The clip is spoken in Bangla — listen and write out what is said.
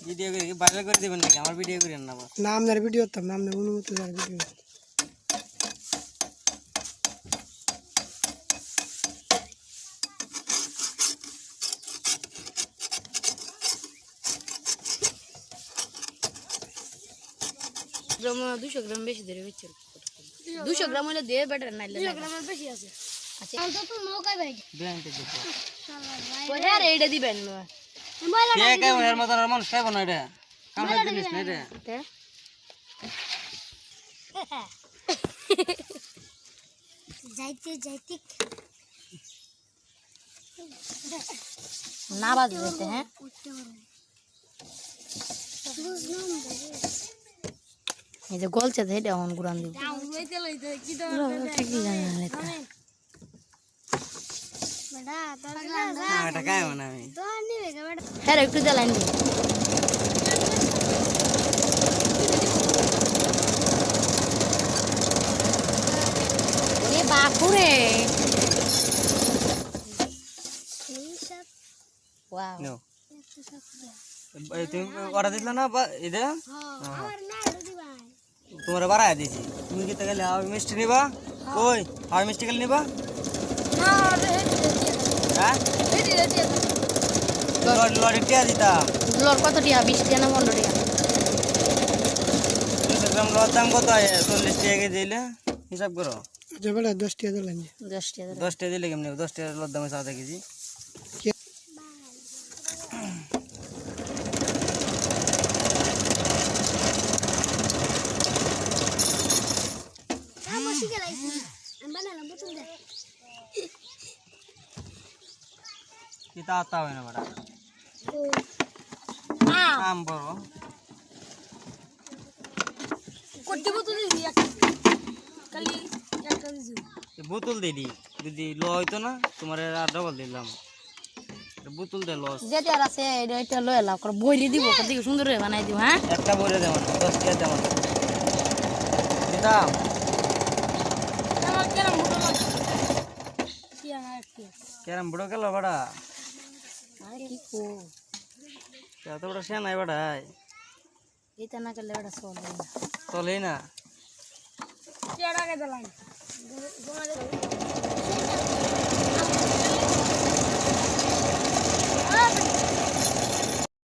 ভিডিও করে ভাইরাল করে দিবেন নাকি? আমার ভিডিও করেন না বস। নাম না ভিডিও তো নাম না অনুমতি দাও ভিডিও। গ্রাম 200 গ্রাম বেশি ধরে হচ্ছে 200 গ্রাম হলে দিয়ে বেটার নাইলে 200 গ্রামের বেশি আছে। আচ্ছা তো তো নৌকা ভাই ব্যাংকে দেখো শালা ভাই ওই আরে এইটা দিবেন না কে কে এর মত আর মানুষ খাইব না এটা কামড়া জিনিস না এটা যাইতে যাইতে না বাজ দিতে হ্যাঁ এই যে গলছে এটা অন গুরান দিব লইতে লইতে কি দরকার ঠিক জানা লেখা বড়া তোর না এটা খাইব না আমি তো নিবে বড়া হ্যাঁ একটু জ্বালান দি এ বাপুরে ওয়াও নো এই তুমি অর্ডার দিলা না এটা আমার না দিবা তোমারে বাড়ায় দিছি তুমি কি তাহলে হাওয়া মিষ্টি নিবা কই হাওয়া মিষ্টি গেলে নিবা না হ্যাঁ রেডি রেডি লড়ি টিয়া দিতা লর কত টিয়া 20 টিয়া না 15 টিয়া 200 গ্রাম লর দাম কত হয় 40 টাকা দিলে হিসাব করো যে বলে 10 টাকা দিলেন 10 টিয়া 10 টাকা দিলে কেমনে 10 টাকা লর দাম 7 KG kita tahu ini pada ambor কোটি বোতল দিই খালি একটা দিছি বোতল দিদি যদি ল হইতো না তোমার আর ডাবল দিলাম বোতল দে লস যেটা আর আছে এটা লয়ে লাও করে বইলি দিব কত সুন্দর করে বানাই দিব হ্যাঁ একটা বইরে দেব 10 টাকা দেব দিতাম আমার কেরাম বোতল কি না একটু কেরাম বড় গেল বড়া আরে কি কো এত বড় সে নাই বড়াই এটা না করলে ওটা চলে না চলে না কি আগে দিলাম